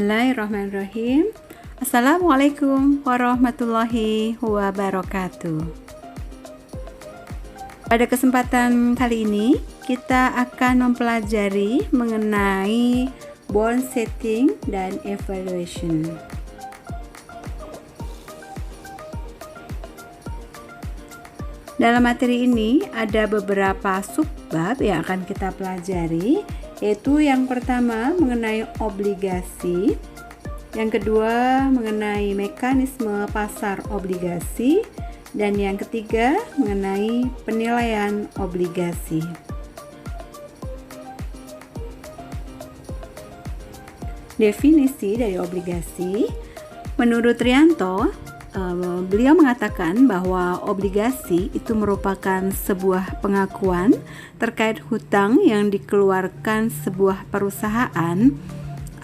Bismillahirrahmanirrahim. Assalamualaikum warahmatullahi wabarakatuh. Pada kesempatan kali ini kita akan mempelajari mengenai bond setting dan evaluation. Dalam materi ini ada beberapa subbab yang akan kita pelajari, yaitu yang pertama mengenai obligasi, yang kedua mengenai mekanisme pasar obligasi, dan yang ketiga mengenai penilaian obligasi. Definisi dari obligasi, menurut Rianto, beliau mengatakan bahwa obligasi itu merupakan sebuah pengakuan terkait hutang yang dikeluarkan sebuah perusahaan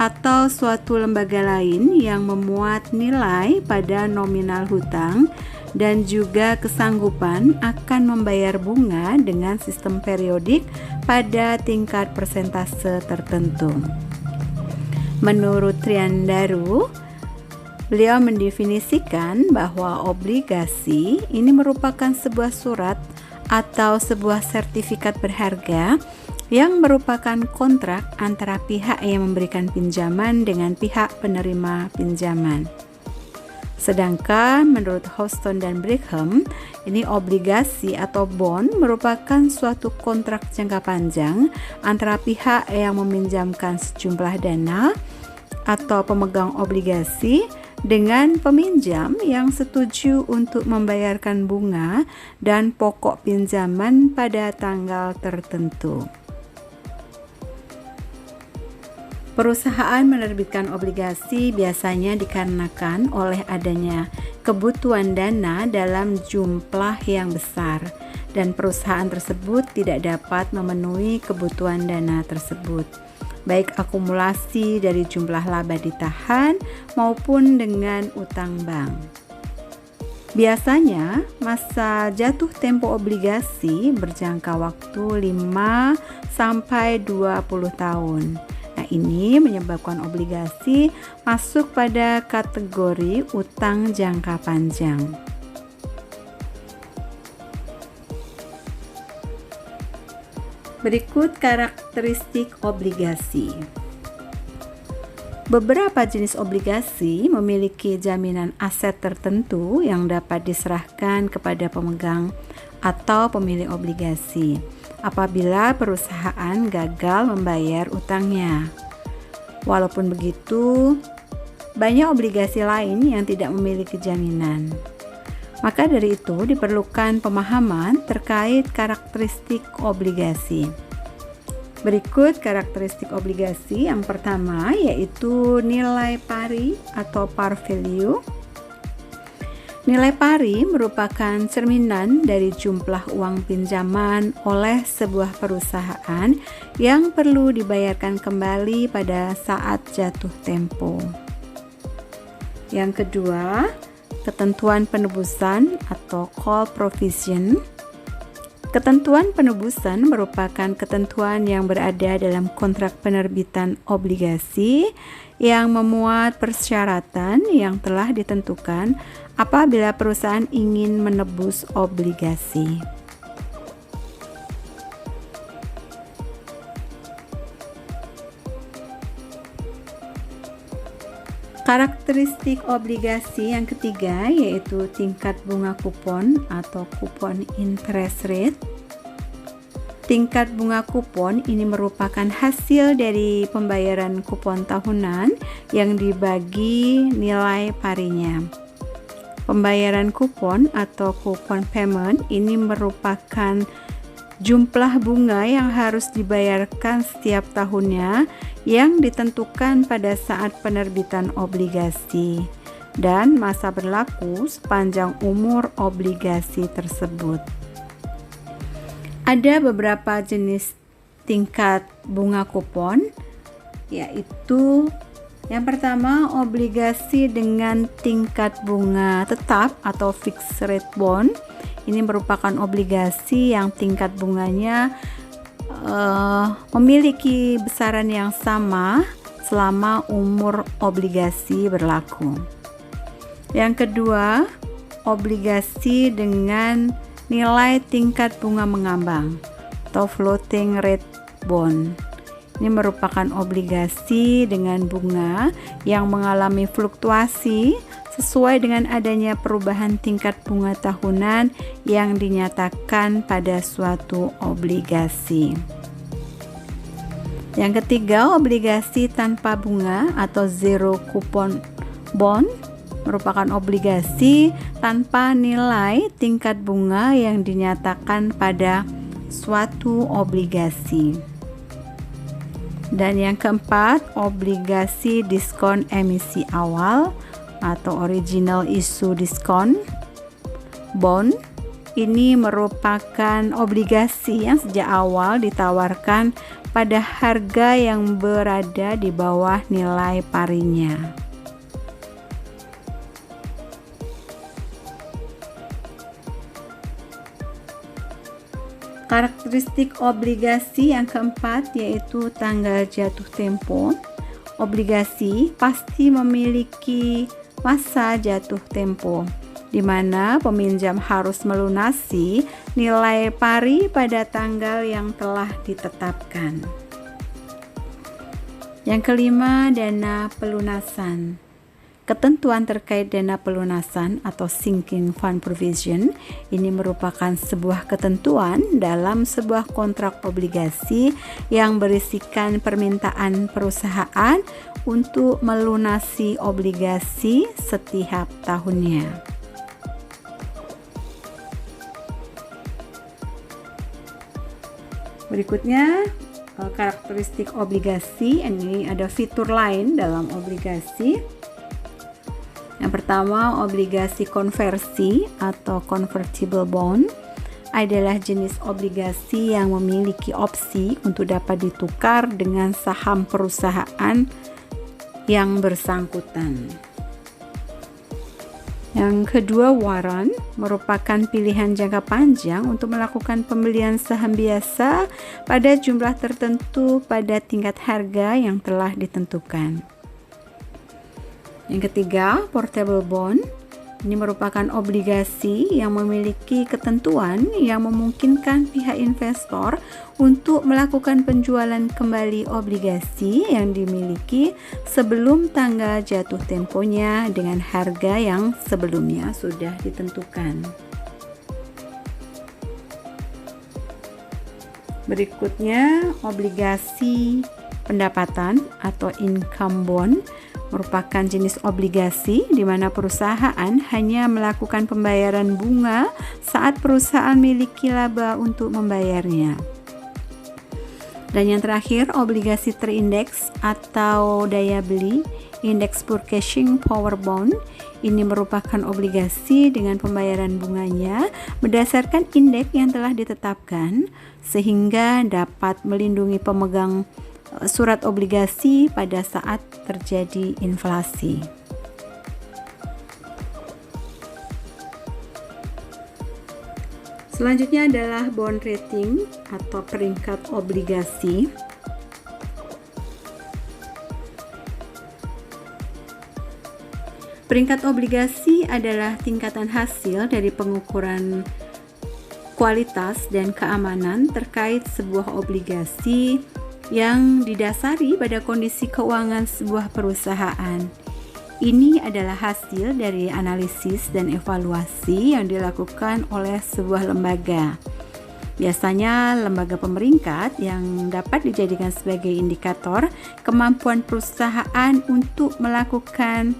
atau suatu lembaga lain yang memuat nilai pada nominal hutang dan juga kesanggupan akan membayar bunga dengan sistem periodik pada tingkat persentase tertentu. Menurut Triandaru, beliau mendefinisikan bahwa obligasi ini merupakan sebuah surat atau sebuah sertifikat berharga yang merupakan kontrak antara pihak yang memberikan pinjaman dengan pihak penerima pinjaman. Sedangkan menurut Houston dan Brigham, ini obligasi atau bond merupakan suatu kontrak jangka panjang antara pihak yang meminjamkan sejumlah dana atau pemegang obligasi dengan peminjam yang setuju untuk membayarkan bunga dan pokok pinjaman pada tanggal tertentu. Perusahaan menerbitkan obligasi biasanya dikarenakan oleh adanya kebutuhan dana dalam jumlah yang besar, dan perusahaan tersebut tidak dapat memenuhi kebutuhan dana tersebut, baik akumulasi dari jumlah laba ditahan maupun dengan utang bank. Biasanya masa jatuh tempo obligasi berjangka waktu 5 sampai 20 tahun. Nah, ini menyebabkan obligasi masuk pada kategori utang jangka panjang. Berikut karakteristik obligasi. Beberapa jenis obligasi memiliki jaminan aset tertentu yang dapat diserahkan kepada pemegang atau pemilik obligasi apabila perusahaan gagal membayar utangnya. Walaupun begitu, banyak obligasi lain yang tidak memiliki jaminan. Maka dari itu diperlukan pemahaman terkait karakteristik obligasi. Berikut karakteristik obligasi. Yang pertama yaitu nilai pari atau par value. Nilai pari merupakan cerminan dari jumlah uang pinjaman oleh sebuah perusahaan yang perlu dibayarkan kembali pada saat jatuh tempo. Yang kedua, ketentuan penebusan atau call provision. Ketentuan penebusan merupakan ketentuan yang berada dalam kontrak penerbitan obligasi yang memuat persyaratan yang telah ditentukan apabila perusahaan ingin menebus obligasi. Karakteristik obligasi yang ketiga yaitu tingkat bunga kupon atau coupon interest rate. Tingkat bunga kupon ini merupakan hasil dari pembayaran kupon tahunan yang dibagi nilai parinya. Pembayaran kupon atau coupon payment ini merupakan jumlah bunga yang harus dibayarkan setiap tahunnya yang ditentukan pada saat penerbitan obligasi dan masa berlaku sepanjang umur obligasi tersebut. Ada beberapa jenis tingkat bunga kupon, yaitu yang pertama obligasi dengan tingkat bunga tetap atau fixed rate bond. Ini merupakan obligasi yang tingkat bunganya memiliki besaran yang sama selama umur obligasi berlaku. Yang kedua, obligasi dengan nilai tingkat bunga mengambang atau floating rate bond. Ini merupakan obligasi dengan bunga yang mengalami fluktuasi sesuai dengan adanya perubahan tingkat bunga tahunan yang dinyatakan pada suatu obligasi. Yang ketiga, obligasi tanpa bunga atau zero coupon bond merupakan obligasi tanpa nilai tingkat bunga yang dinyatakan pada suatu obligasi. Dan yang keempat, obligasi diskon emisi awal atau original issue discount bond. Ini merupakan obligasi yang sejak awal ditawarkan pada harga yang berada di bawah nilai parinya. Karakteristik obligasi yang keempat yaitu tanggal jatuh tempo. Obligasi pasti memiliki masa jatuh tempo, di mana peminjam harus melunasi nilai pari pada tanggal yang telah ditetapkan. Yang kelima, dana pelunasan. Ketentuan terkait dana pelunasan atau sinking fund provision ini merupakan sebuah ketentuan dalam sebuah kontrak obligasi yang berisikan permintaan perusahaan untuk melunasi obligasi setiap tahunnya. Berikutnya, karakteristik obligasi. Ini ada fitur lain dalam obligasi. Yang pertama, obligasi konversi atau convertible bond adalah jenis obligasi yang memiliki opsi untuk dapat ditukar dengan saham perusahaan yang bersangkutan. Yang kedua, warrant merupakan pilihan jangka panjang untuk melakukan pembelian saham biasa pada jumlah tertentu pada tingkat harga yang telah ditentukan. Yang ketiga, portable bond. Ini merupakan obligasi yang memiliki ketentuan yang memungkinkan pihak investor untuk melakukan penjualan kembali obligasi yang dimiliki sebelum tanggal jatuh temponya dengan harga yang sebelumnya sudah ditentukan. Berikutnya, obligasi pendapatan atau income bond merupakan jenis obligasi di mana perusahaan hanya melakukan pembayaran bunga saat perusahaan miliki laba untuk membayarnya. Dan yang terakhir, obligasi terindeks atau daya beli, index purchasing power bond. Ini merupakan obligasi dengan pembayaran bunganya berdasarkan indeks yang telah ditetapkan sehingga dapat melindungi pemegang surat obligasi pada saat terjadi inflasi. Selanjutnya adalah bond rating atau peringkat obligasi. Peringkat obligasi adalah tingkatan hasil dari pengukuran kualitas dan keamanan terkait sebuah obligasi yang didasari pada kondisi keuangan sebuah perusahaan. Ini adalah hasil dari analisis dan evaluasi yang dilakukan oleh sebuah lembaga. Biasanya lembaga pemeringkat yang dapat dijadikan sebagai indikator kemampuan perusahaan untuk melakukan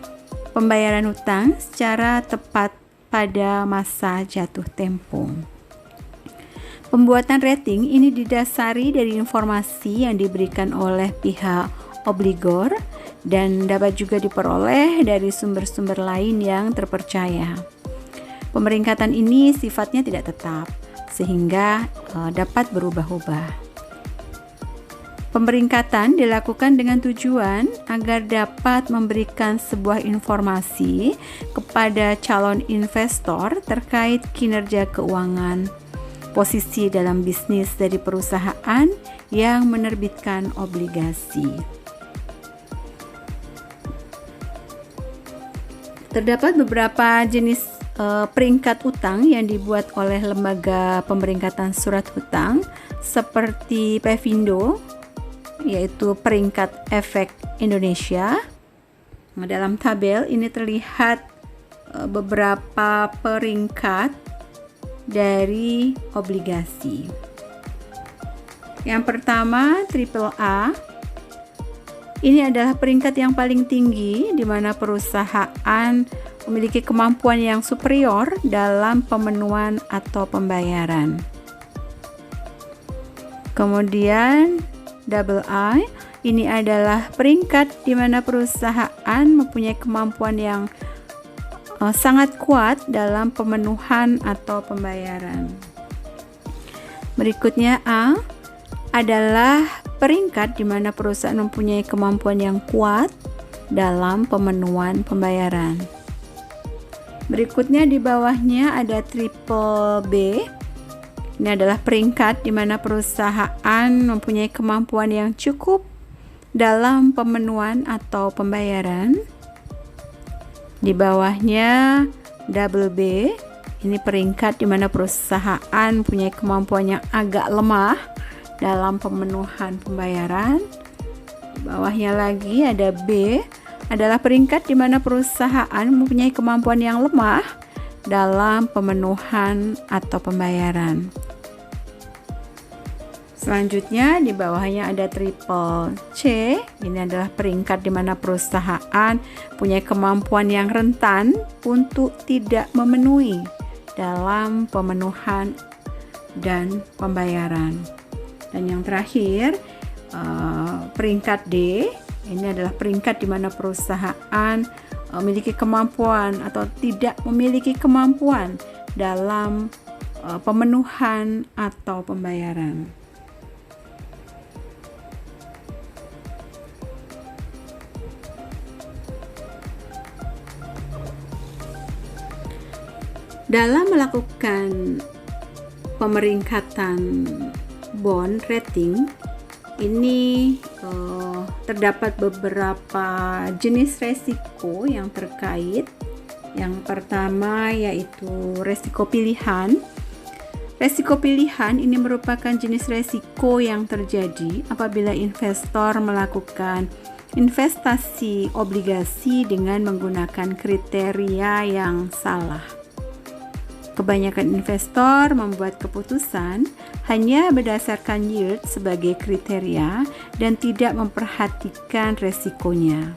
pembayaran hutang secara tepat pada masa jatuh tempo. Pembuatan rating ini didasari dari informasi yang diberikan oleh pihak obligor dan dapat juga diperoleh dari sumber-sumber lain yang terpercaya. Pemeringkatan ini sifatnya tidak tetap, sehingga dapat berubah-ubah. Pemeringkatan dilakukan dengan tujuan agar dapat memberikan sebuah informasi kepada calon investor terkait kinerja keuangan, posisi dalam bisnis dari perusahaan yang menerbitkan obligasi. Terdapat beberapa jenis peringkat utang yang dibuat oleh lembaga pemeringkatan surat hutang seperti Pevindo, yaitu peringkat efek Indonesia. Nah, dalam tabel ini terlihat beberapa peringkat dari obligasi. Yang pertama, AAA. Ini adalah peringkat yang paling tinggi di mana perusahaan memiliki kemampuan yang superior dalam pemenuhan atau pembayaran. Kemudian AA, ini adalah peringkat di mana perusahaan mempunyai kemampuan yang sangat kuat dalam pemenuhan atau pembayaran. Berikutnya A adalah peringkat di mana perusahaan mempunyai kemampuan yang kuat dalam pemenuhan pembayaran. Berikutnya di bawahnya ada triple B. Ini adalah peringkat di mana perusahaan mempunyai kemampuan yang cukup dalam pemenuhan atau pembayaran. Di bawahnya double B. Ini peringkat di mana perusahaan mempunyai kemampuan yang agak lemah dalam pemenuhan pembayaran. Di bawahnya lagi ada B, adalah peringkat di mana perusahaan mempunyai kemampuan yang lemah dalam pemenuhan atau pembayaran. Selanjutnya di bawahnya ada triple C. Ini adalah peringkat di mana perusahaan punya kemampuan yang rentan untuk tidak memenuhi dalam pemenuhan dan pembayaran. Dan yang terakhir, peringkat D, ini adalah peringkat di mana perusahaan memiliki kemampuan atau tidak memiliki kemampuan dalam pemenuhan atau pembayaran. Dalam melakukan pemeringkatan bond rating, ini terdapat beberapa jenis resiko yang terkait. Yang pertama yaitu resiko pilihan. Resiko pilihan ini merupakan jenis resiko yang terjadi apabila investor melakukan investasi obligasi dengan menggunakan kriteria yang salah. Kebanyakan investor membuat keputusan hanya berdasarkan yield sebagai kriteria dan tidak memperhatikan resikonya.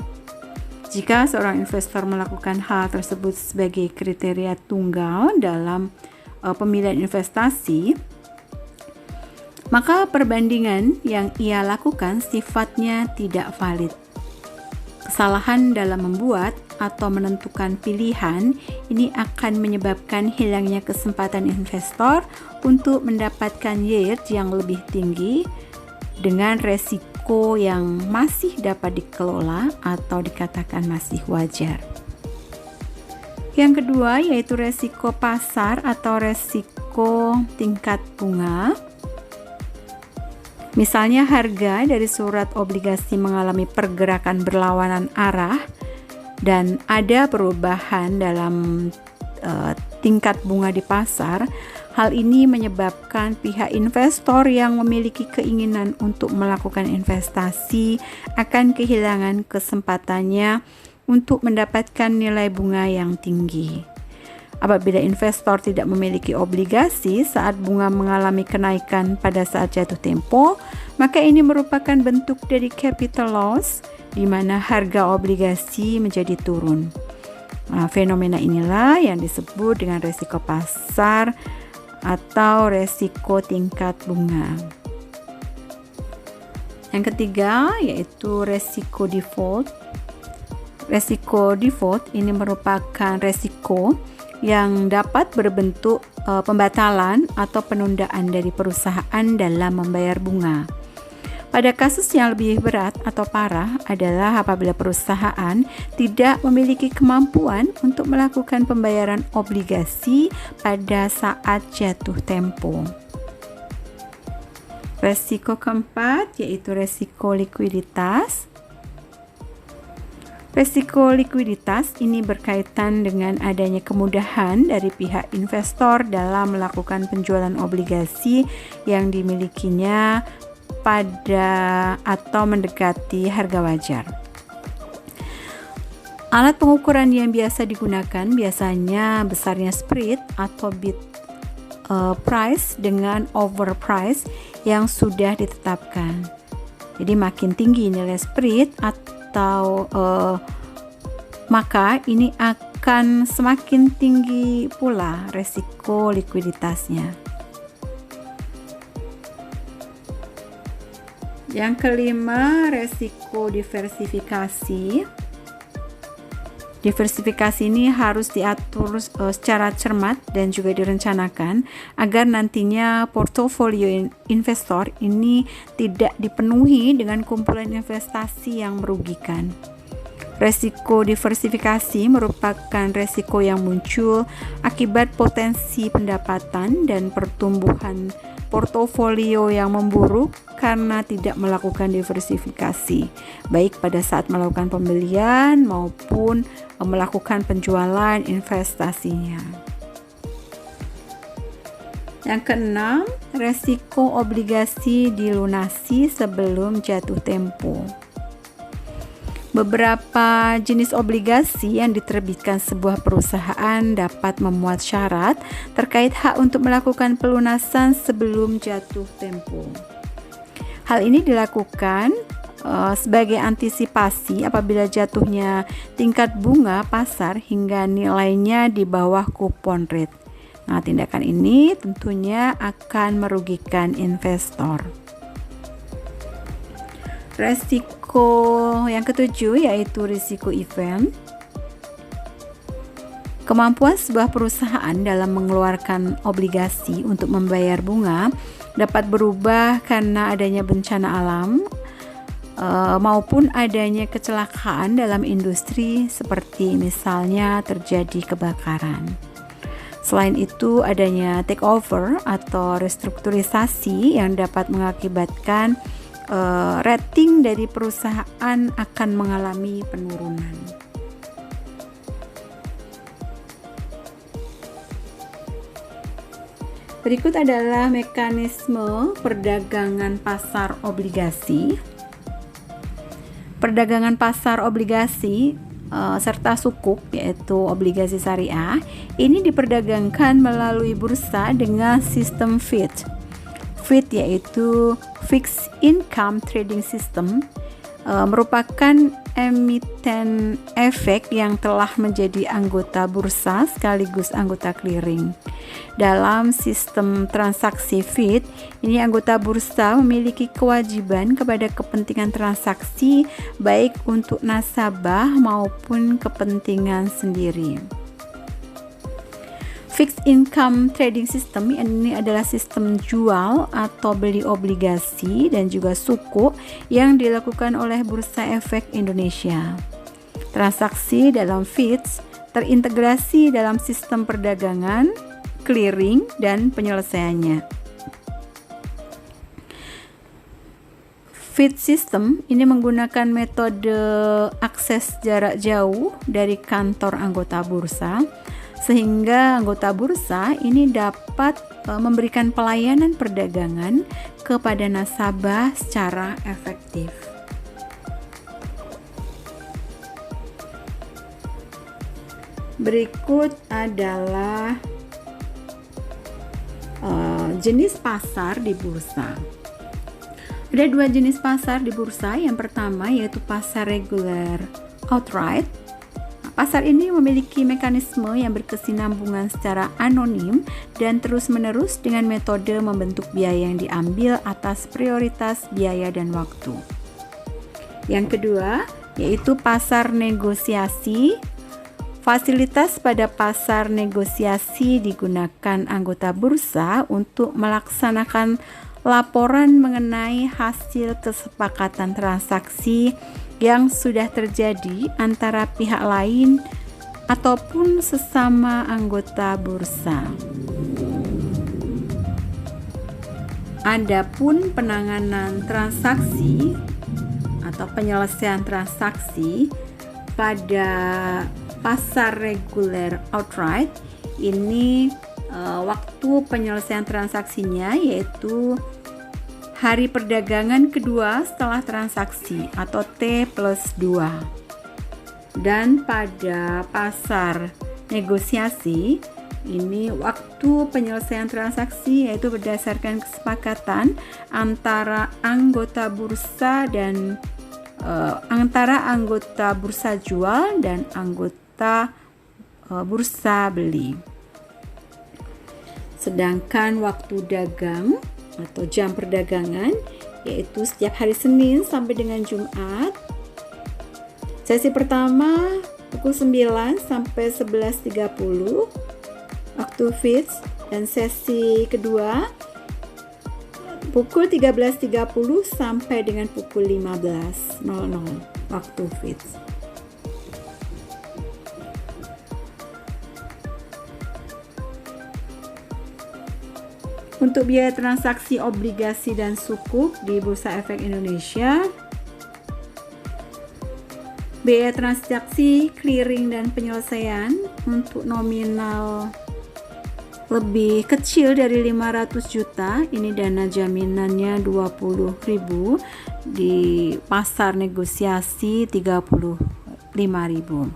Jika seorang investor melakukan hal tersebut sebagai kriteria tunggal dalam pemilihan investasi, maka perbandingan yang ia lakukan sifatnya tidak valid. Kesalahan dalam membuat atau menentukan pilihan ini akan menyebabkan hilangnya kesempatan investor untuk mendapatkan yield yang lebih tinggi dengan resiko yang masih dapat dikelola atau dikatakan masih wajar. Yang kedua yaitu resiko pasar atau resiko tingkat bunga. Misalnya harga dari surat obligasi mengalami pergerakan berlawanan arah dan ada perubahan dalam tingkat bunga di pasar. Hal ini menyebabkan pihak investor yang memiliki keinginan untuk melakukan investasi akan kehilangan kesempatannya untuk mendapatkan nilai bunga yang tinggi. Apabila investor tidak memiliki obligasi saat bunga mengalami kenaikan pada saat jatuh tempo, maka ini merupakan bentuk dari capital loss di mana harga obligasi menjadi turun. Nah, fenomena inilah yang disebut dengan resiko pasar atau resiko tingkat bunga. Yang ketiga yaitu resiko default. Resiko default ini merupakan resiko yang dapat berbentuk pembatalan atau penundaan dari perusahaan dalam membayar bunga. Pada kasus yang lebih berat atau parah adalah apabila perusahaan tidak memiliki kemampuan untuk melakukan pembayaran obligasi pada saat jatuh tempo. Resiko keempat yaitu resiko likuiditas. Resiko likuiditas ini berkaitan dengan adanya kemudahan dari pihak investor dalam melakukan penjualan obligasi yang dimilikinya pada atau mendekati harga wajar. Alat pengukuran yang biasa digunakan biasanya besarnya spread atau bid price dengan over price yang sudah ditetapkan. Jadi makin tinggi nilai spread atau maka ini akan semakin tinggi pula resiko likuiditasnya. Yang kelima, resiko diversifikasi. Diversifikasi ini harus diatur secara cermat dan juga direncanakan agar nantinya portofolio investor ini tidak dipenuhi dengan kumpulan investasi yang merugikan. Resiko diversifikasi merupakan resiko yang muncul akibat potensi pendapatan dan pertumbuhan portofolio yang memburuk karena tidak melakukan diversifikasi, baik pada saat melakukan pembelian maupun melakukan penjualan investasinya. Yang keenam, resiko obligasi dilunasi sebelum jatuh tempo. Beberapa jenis obligasi yang diterbitkan sebuah perusahaan dapat memuat syarat terkait hak untuk melakukan pelunasan sebelum jatuh tempo. Hal ini dilakukan sebagai antisipasi apabila jatuhnya tingkat bunga pasar hingga nilainya di bawah kupon rate. Nah, tindakan ini tentunya akan merugikan investor. Resiko yang ketujuh yaitu risiko event. Kemampuan sebuah perusahaan dalam mengeluarkan obligasi untuk membayar bunga dapat berubah karena adanya bencana alam maupun adanya kecelakaan dalam industri seperti misalnya terjadi kebakaran. Selain itu, adanya takeover atau restrukturisasi yang dapat mengakibatkan rating dari perusahaan akan mengalami penurunan. Berikut adalah mekanisme perdagangan pasar obligasi. Perdagangan pasar obligasi serta sukuk yaitu obligasi syariah ini diperdagangkan melalui bursa dengan sistem FIT. FIT yaitu Fixed Income Trading System merupakan emiten efek yang telah menjadi anggota bursa sekaligus anggota clearing. Dalam sistem transaksi FIT, ini anggota bursa memiliki kewajiban kepada kepentingan transaksi baik untuk nasabah maupun kepentingan sendiri. Fixed Income Trading System ini adalah sistem jual atau beli obligasi dan juga sukuk yang dilakukan oleh Bursa Efek Indonesia. Transaksi dalam FIT terintegrasi dalam sistem perdagangan, clearing, dan penyelesaiannya. FIT system ini menggunakan metode akses jarak jauh dari kantor anggota bursa, sehingga anggota bursa ini dapat memberikan pelayanan perdagangan kepada nasabah secara efektif. Berikut adalah jenis pasar di bursa. Ada dua jenis pasar di bursa. Yang pertama yaitu pasar reguler outright. Pasar ini memiliki mekanisme yang berkesinambungan secara anonim dan terus-menerus dengan metode membentuk biaya yang diambil atas prioritas biaya dan waktu. Yang kedua, yaitu pasar negosiasi. Fasilitas pada pasar negosiasi digunakan anggota bursa untuk melaksanakan laporan mengenai hasil kesepakatan transaksi yang sudah terjadi antara pihak lain ataupun sesama anggota bursa. Adapun penanganan transaksi atau penyelesaian transaksi, pada pasar reguler outright ini waktu penyelesaian transaksinya yaitu hari perdagangan kedua setelah transaksi atau T+2. Dan pada pasar negosiasi ini waktu penyelesaian transaksi yaitu berdasarkan kesepakatan antara anggota bursa dan antara anggota bursa jual dan anggota bursa beli. Sedangkan waktu dagang atau jam perdagangan yaitu setiap hari Senin sampai dengan Jumat. Sesi pertama pukul 9 sampai 11.30 waktu fix, dan sesi kedua pukul 13.30 sampai dengan pukul 15.00 waktu fix. Untuk biaya transaksi obligasi dan sukuk di Bursa Efek Indonesia, biaya transaksi clearing dan penyelesaian untuk nominal lebih kecil dari 500 juta, ini dana jaminannya 20.000, di pasar negosiasi 35.000.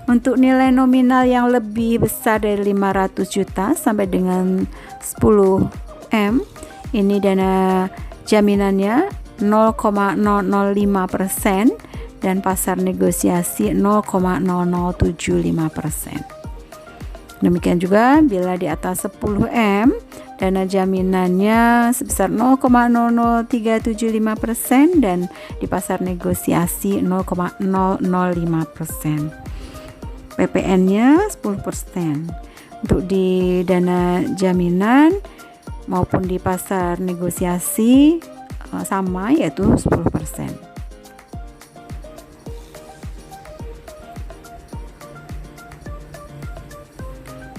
Untuk nilai nominal yang lebih besar dari 500 juta sampai dengan 10 M, ini dana jaminannya 0,005% dan pasar negosiasi 0,0075%. Demikian juga bila di atas 10 M, dana jaminannya sebesar 0,00375% dan di pasar negosiasi 0,005%. PPN-nya 10%. Untuk di dana jaminan maupun di pasar negosiasi sama, yaitu 10%.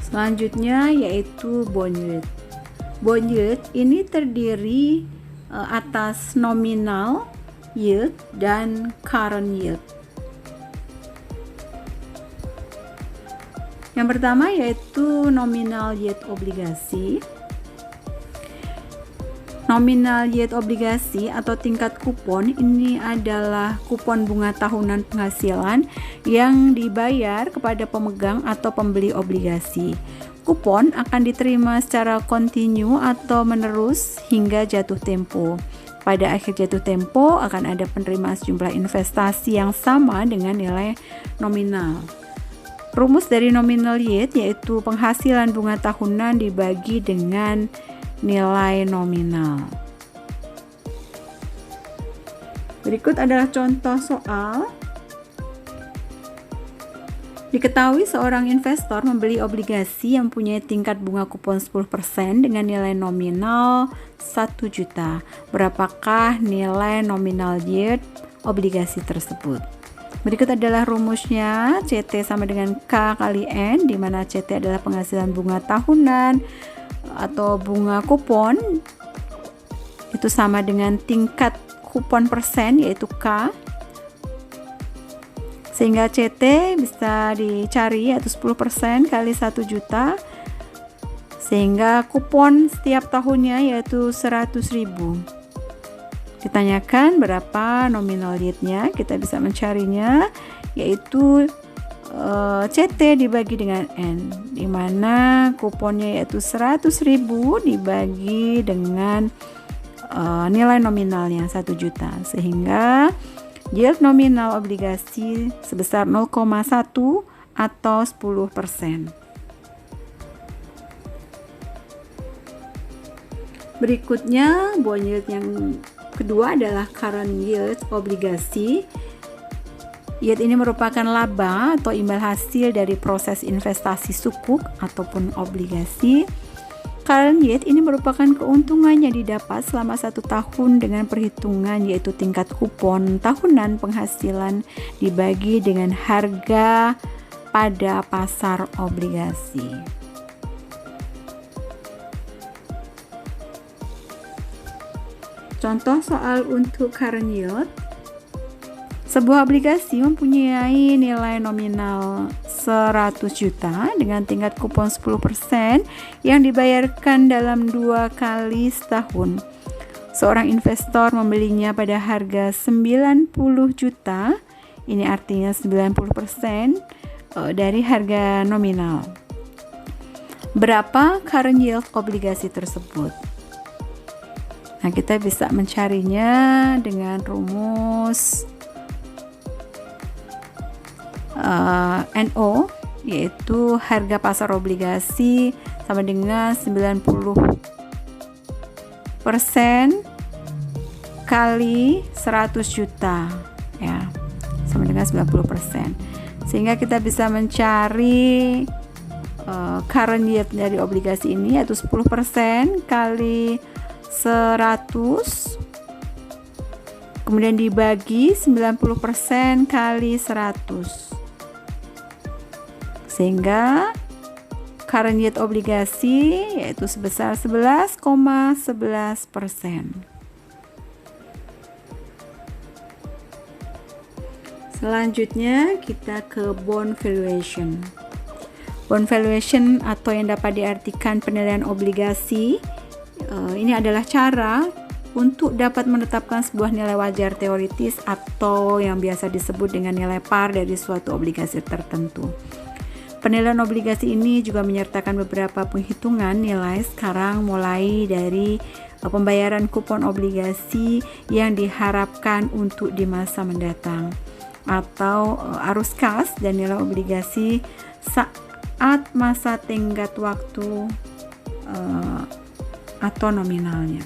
Selanjutnya yaitu bond yield. Bond yield ini terdiri atas nominal yield dan current yield. Yang pertama yaitu nominal yield obligasi. Nominal yield obligasi atau tingkat kupon ini adalah kupon bunga tahunan penghasilan yang dibayar kepada pemegang atau pembeli obligasi. Kupon akan diterima secara kontinu atau menerus hingga jatuh tempo. Pada akhir jatuh tempo akan ada penerimaan sejumlah investasi yang sama dengan nilai nominal. Rumus dari nominal yield yaitu penghasilan bunga tahunan dibagi dengan nilai nominal. Berikut adalah contoh soal. Diketahui seorang investor membeli obligasi yang mempunyai tingkat bunga kupon 10% dengan nilai nominal 1 juta. Berapakah nilai nominal yield obligasi tersebut? Berikut adalah rumusnya. CT sama dengan K kali N, di mana CT adalah penghasilan bunga tahunan atau bunga kupon, itu sama dengan tingkat kupon persen yaitu K, sehingga CT bisa dicari yaitu 10% kali 1 juta, sehingga kupon setiap tahunnya yaitu 100.000. Ditanyakan berapa nominal yield-nya, kita bisa mencarinya yaitu CT dibagi dengan N, di mana kuponnya yaitu 100.000 dibagi dengan nilai nominalnya 1 juta, sehingga yield nominal obligasi sebesar 0,1 atau 10%. Berikutnya bond yield yang kedua adalah current yield obligasi. Yield ini merupakan laba atau imbal hasil dari proses investasi sukuk ataupun obligasi. Current yield ini merupakan keuntungan yang didapat selama 1 tahun dengan perhitungan yaitu tingkat kupon tahunan penghasilan dibagi dengan harga pada pasar obligasi. Contoh soal untuk current yield. Sebuah obligasi mempunyai nilai nominal 100 juta dengan tingkat kupon 10% yang dibayarkan dalam 2 kali setahun. Seorang investor membelinya pada harga 90 juta, ini artinya 90% dari harga nominal. Berapa current yield obligasi tersebut? Nah, kita bisa mencarinya dengan rumus NO, yaitu harga pasar obligasi sama dengan 90% kali 100 juta, ya, sama dengan 90%. Sehingga kita bisa mencari current yield dari obligasi ini, yaitu 10% kali 100, kemudian dibagi 90% kali 100, sehingga current yield obligasi yaitu sebesar 11,11%. Selanjutnya kita ke bond valuation. Bond valuation atau yang dapat diartikan penilaian obligasi, ini adalah cara untuk dapat menetapkan sebuah nilai wajar teoritis atau yang biasa disebut dengan nilai par dari suatu obligasi tertentu. Penilaian obligasi ini juga menyertakan beberapa penghitungan nilai sekarang, mulai dari pembayaran kupon obligasi yang diharapkan untuk di masa mendatang, atau arus kas dan nilai obligasi saat masa tenggat waktu atau nominalnya.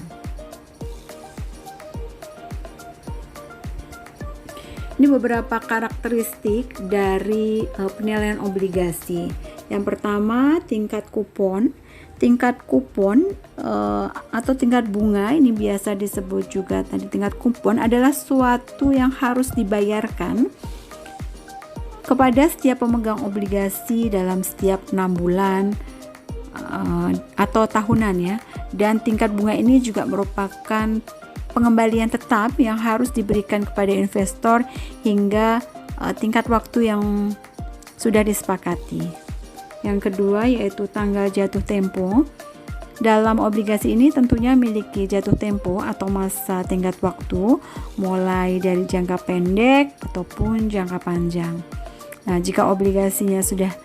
Ini beberapa karakteristik dari penilaian obligasi. Yang pertama, tingkat kupon. Tingkat kupon atau tingkat bunga, ini biasa disebut juga tadi tingkat kupon, adalah suatu yang harus dibayarkan kepada setiap pemegang obligasi dalam setiap 6 bulan atau tahunan, ya. Dan tingkat bunga ini juga merupakan pengembalian tetap yang harus diberikan kepada investor hingga tingkat waktu yang sudah disepakati. Yang kedua yaitu tanggal jatuh tempo. Dalam obligasi ini tentunya memiliki jatuh tempo atau masa tenggat waktu mulai dari jangka pendek ataupun jangka panjang. Nah, jika obligasinya sudah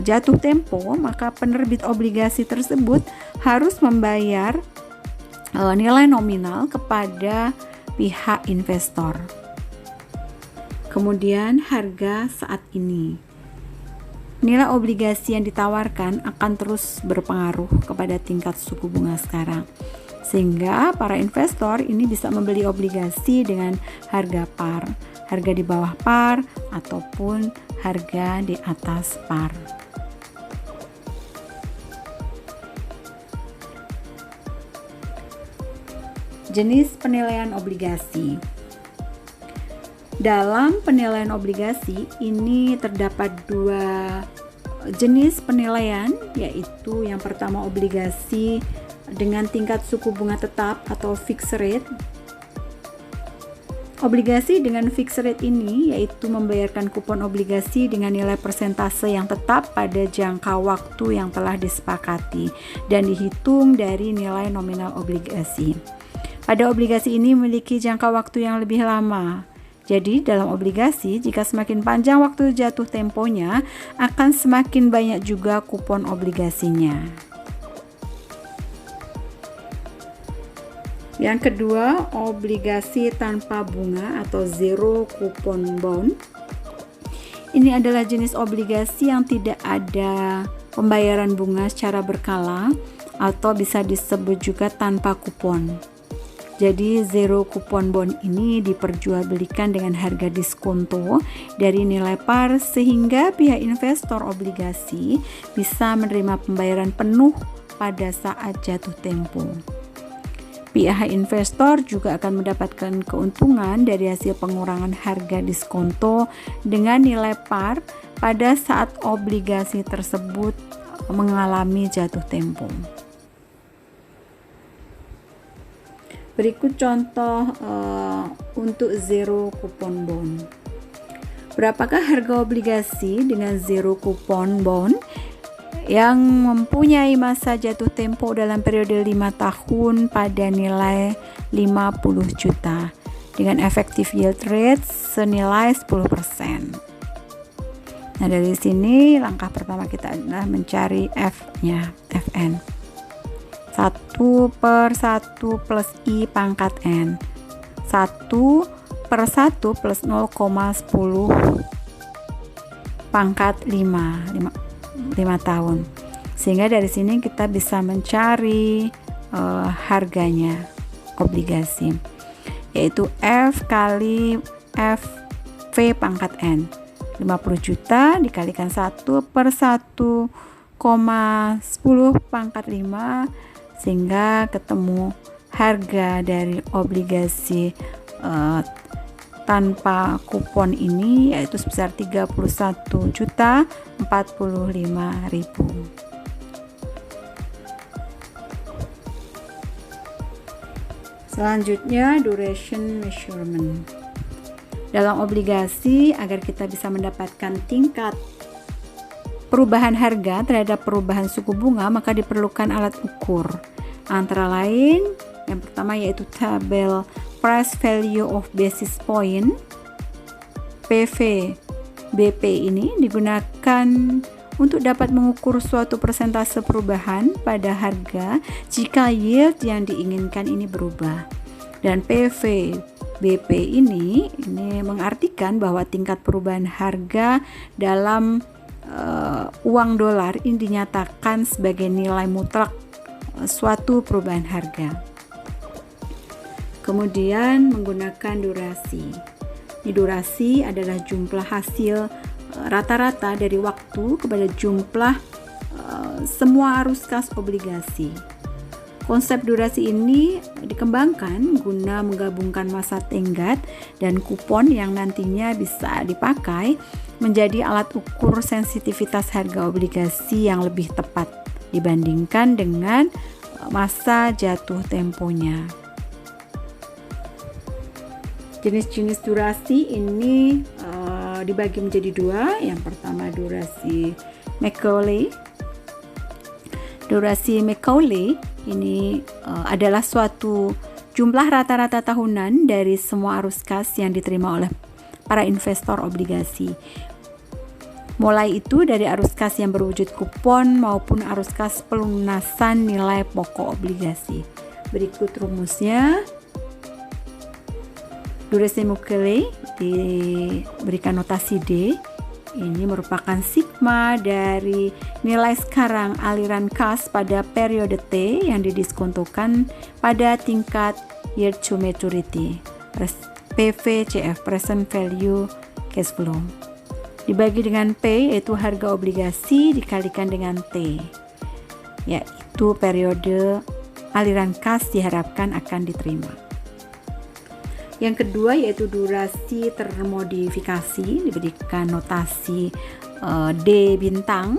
jatuh tempo, maka penerbit obligasi tersebut harus membayar nilai nominal kepada pihak investor. Kemudian harga saat ini. Nilai obligasi yang ditawarkan akan terus berpengaruh kepada tingkat suku bunga sekarang. Sehingga para investor ini bisa membeli obligasi dengan harga par, harga di bawah par ataupun harga di atas par. Jenis penilaian obligasi. Dalam penilaian obligasi ini terdapat 2 jenis penilaian, yaitu yang pertama obligasi dengan tingkat suku bunga tetap atau fixed rate. Obligasi dengan fixed rate ini yaitu membayarkan kupon obligasi dengan nilai persentase yang tetap pada jangka waktu yang telah disepakati dan dihitung dari nilai nominal obligasi. Pada obligasi ini memiliki jangka waktu yang lebih lama. Jadi dalam obligasi, jika semakin panjang waktu jatuh temponya, akan semakin banyak juga kupon obligasinya. Yang kedua, obligasi tanpa bunga atau zero coupon bond. Ini adalah jenis obligasi yang tidak ada pembayaran bunga secara berkala atau bisa disebut juga tanpa kupon. Jadi zero coupon bond ini diperjualbelikan dengan harga diskonto dari nilai par sehingga pihak investor obligasi bisa menerima pembayaran penuh pada saat jatuh tempo. Pihak investor juga akan mendapatkan keuntungan dari hasil pengurangan harga diskonto dengan nilai par pada saat obligasi tersebut mengalami jatuh tempo. Berikut contoh untuk zero coupon bond. Berapakah harga obligasi dengan zero coupon bond yang mempunyai masa jatuh tempo dalam periode 5 tahun pada nilai 50 juta dengan effective yield rate senilai 10%. Nah, dari sini langkah pertama kita adalah mencari F-nya, Fn. 1/1 plus I pangkat N. 1/1 plus 0,10 pangkat 5 tahun. Sehingga dari sini kita bisa mencari harganya obligasi, yaitu F kali FV pangkat N. 50 juta dikalikan 1/1,10 pangkat 5, sehingga ketemu harga dari obligasi tanpa kupon ini, yaitu sebesar 31.045.000. Selanjutnya, duration measurement. Dalam obligasi, agar kita bisa mendapatkan tingkat perubahan harga terhadap perubahan suku bunga, maka diperlukan alat ukur. Antara lain, yang pertama yaitu tabel price value of basis point, PV BP ini digunakan untuk dapat mengukur suatu persentase perubahan pada harga jika yield yang diinginkan ini berubah. Dan PV BP ini mengartikan bahwa tingkat perubahan harga dalam uang dolar ini dinyatakan sebagai nilai mutlak suatu perubahan harga. Kemudian menggunakan durasi. Durasi adalah jumlah hasil rata-rata dari waktu kepada jumlah semua arus kas obligasi. Konsep durasi ini dikembangkan guna menggabungkan masa tenggat dan kupon yang nantinya bisa dipakai menjadi alat ukur sensitivitas harga obligasi yang lebih tepat dibandingkan dengan masa jatuh temponya. Jenis-jenis durasi ini dibagi menjadi dua. Yang pertama durasi Macaulay. Durasi Macaulay ini adalah suatu jumlah rata-rata tahunan dari semua arus kas yang diterima oleh para investor obligasi. Mulai itu dari arus kas yang berwujud kupon maupun arus kas pelunasan nilai pokok obligasi. Berikut rumusnya. Durasi Macaulay diberikan notasi D. Ini merupakan sigma dari nilai sekarang aliran kas pada periode T yang didiskontokan pada tingkat year to maturity, PVCF, present value cash flow. Dibagi dengan P, yaitu harga obligasi dikalikan dengan T, yaitu periode aliran kas diharapkan akan diterima. Yang kedua yaitu durasi termodifikasi, diberikan notasi D bintang.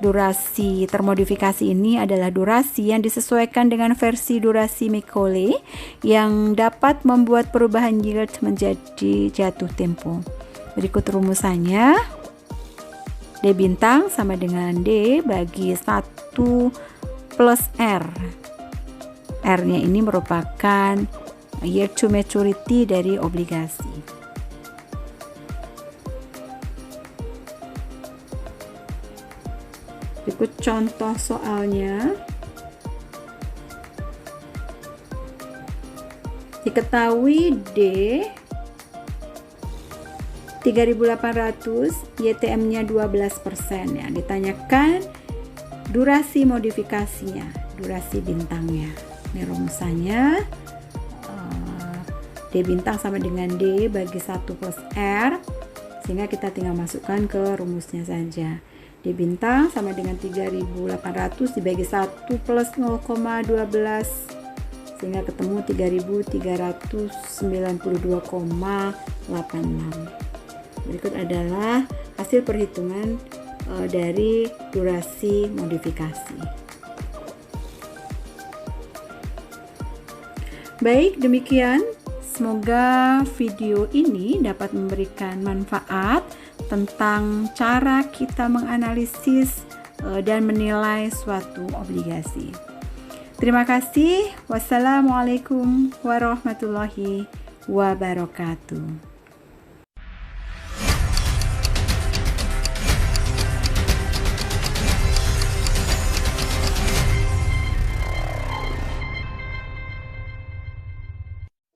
Durasi termodifikasi ini adalah durasi yang disesuaikan dengan versi durasi Macaulay yang dapat membuat perubahan yield menjadi jatuh tempo. Berikut rumusannya. D bintang sama dengan D bagi 1 plus R. R-nya ini merupakan year to maturity dari obligasi. Berikut contoh soalnya. Diketahui D 3.800, YTM-nya 12%. Ditanyakan durasi modifikasinya, durasi bintangnya. Ini rumusannya. D bintang sama dengan D bagi 1 plus R, sehingga kita tinggal masukkan ke rumusnya saja. D bintang sama dengan 3.800 dibagi 1 plus 0,12, sehingga ketemu 3.392,86. Berikut adalah hasil perhitungan dari durasi modifikasi. Baik, demikian. Semoga video ini dapat memberikan manfaat tentang cara kita menganalisis dan menilai suatu obligasi. Terima kasih. Wassalamualaikum warahmatullahi wabarakatuh.